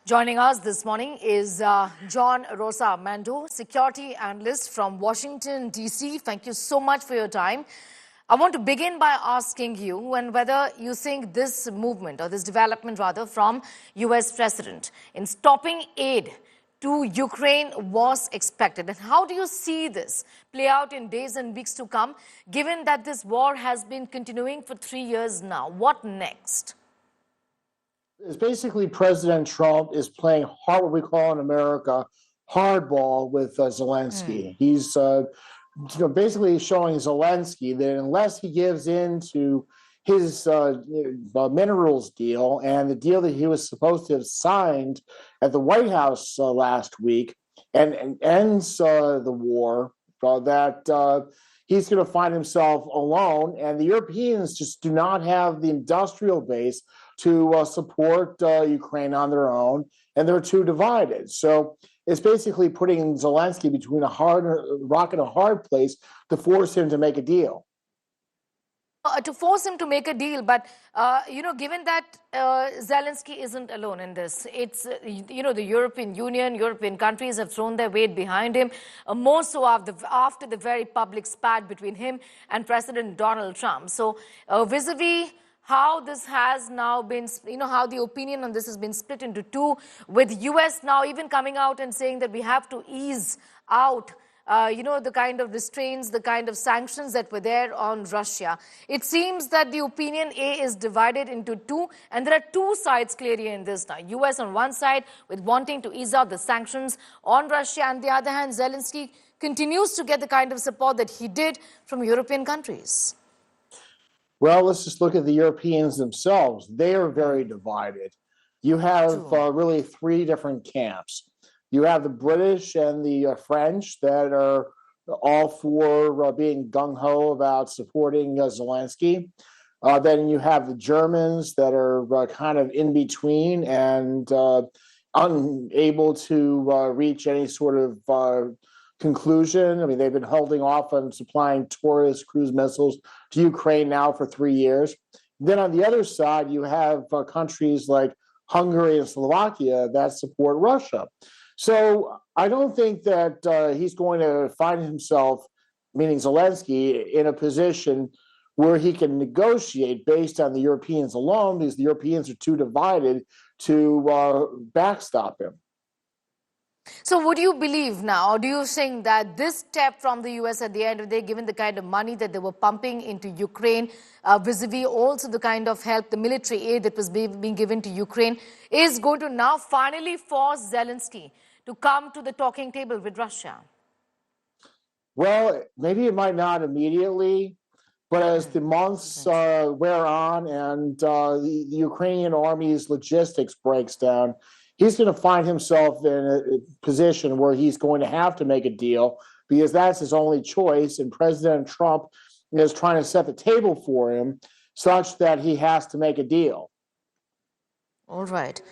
Joining us this morning is John Rosa Mando, security analyst from Washington, D.C. Thank you so much for your time. I want to begin by asking you and whether you think this movement or this development rather from U.S. President in stopping aid to Ukraine was expected. And how do you see this play out in days and weeks to come, given that this war has been continuing for 3 years now? What next? It's basically President Trump is playing what we call in America hardball with Zelensky. He's basically showing Zelensky that unless he gives in to his minerals deal and the deal that he was supposed to have signed at the White House last week and ends the war, that he's going to find himself alone. And the Europeans just do not have the industrial base to support Ukraine on their own, and they're too divided. So it's basically putting Zelensky between a rock and a hard place to force him to make a deal. To force him to make a deal, but given that Zelensky isn't alone in this, it's the European Union, European countries have thrown their weight behind him, more so after the very public spat between him and President Donald Trump. So vis-a-vis how this has now been, how the opinion on this has been split into two, with U.S. now even coming out and saying that we have to ease out the kind of restraints, the kind of sanctions that were there on Russia. It seems that the opinion is divided into two, and there are two sides clearly in this now. U.S. on one side with wanting to ease out the sanctions on Russia, and the other hand, Zelensky continues to get the kind of support that he did from European countries. Well, let's just look at the Europeans themselves. They are very divided. You have really three different camps. You have the British and the French that are all for being gung-ho about supporting Zelensky. Then you have the Germans that are kind of in between and unable to reach any sort of conclusion. I mean, they've been holding off on supplying Taurus cruise missiles to Ukraine now for 3 years. Then on the other side, you have countries like Hungary and Slovakia that support Russia. So I don't think that he's going to find himself, meaning Zelensky, in a position where he can negotiate based on the Europeans alone, because the Europeans are too divided to backstop him. So would you believe now, or do you think that this step from the U.S. at the end of the day, given the kind of money that they were pumping into Ukraine, vis-a-vis also the kind of help, the military aid that was being given to Ukraine, is going to now finally force Zelensky to come to the talking table with Russia? Well, maybe it might not immediately, but as the months wear on and the Ukrainian army's logistics breaks down, he's going to find himself in a position where he's going to have to make a deal because that's his only choice. And President Trump is trying to set the table for him such that he has to make a deal. All right.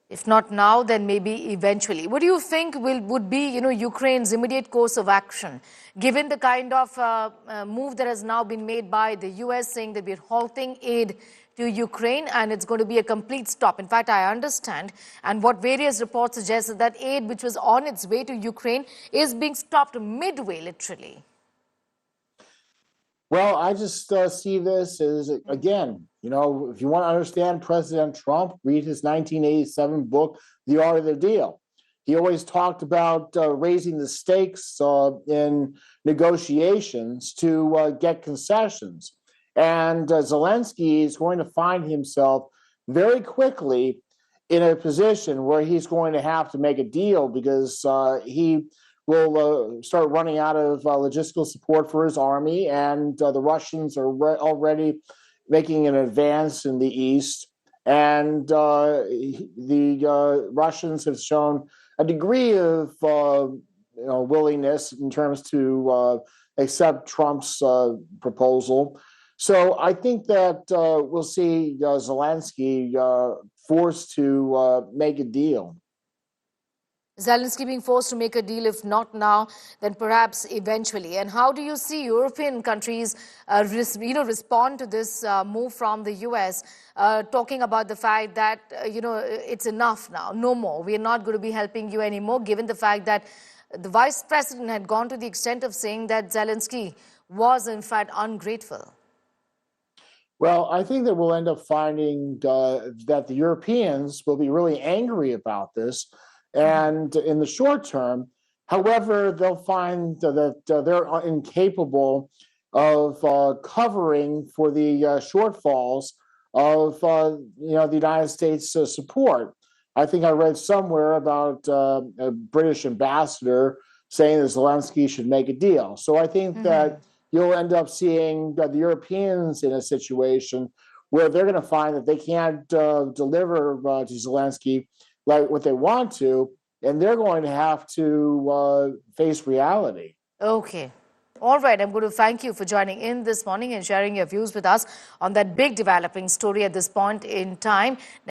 If not now, then maybe eventually. What do you think would be, Ukraine's immediate course of action, given the kind of move that has now been made by the U.S. saying that we're halting aid to Ukraine and it's going to be a complete stop? In fact, I understand, and what various reports suggest is that aid which was on its way to Ukraine is being stopped midway, literally. Well, I just see this as, again, if you want to understand President Trump, read his 1987 book, The Art of the Deal. He always talked about raising the stakes in negotiations to get concessions. And Zelensky is going to find himself very quickly in a position where he's going to have to make a deal because he will start running out of logistical support for his army, and the Russians are already making an advance in the east. And the Russians have shown a degree of willingness in terms to accept Trump's proposal. So I think that we'll see Zelensky forced to make a deal. Zelensky being forced to make a deal, if not now, then perhaps eventually. And how do you see European countries, respond to this move from the U.S., talking about the fact that, it's enough now, no more. We are not going to be helping you anymore, given the fact that the vice president had gone to the extent of saying that Zelensky was, in fact, ungrateful. Well, I think that we'll end up finding that the Europeans will be really angry about this. And in the short term, however, they'll find that they're incapable of covering for the shortfalls of the United States support. I think I read somewhere about a British ambassador saying that Zelensky should make a deal. So I think that you'll end up seeing the Europeans in a situation where they're going to find that they can't deliver to Zelensky like what they want to, and they're going to have to face reality. Okay. All right. I'm going to thank you for joining in this morning and sharing your views with us on that big developing story at this point in time.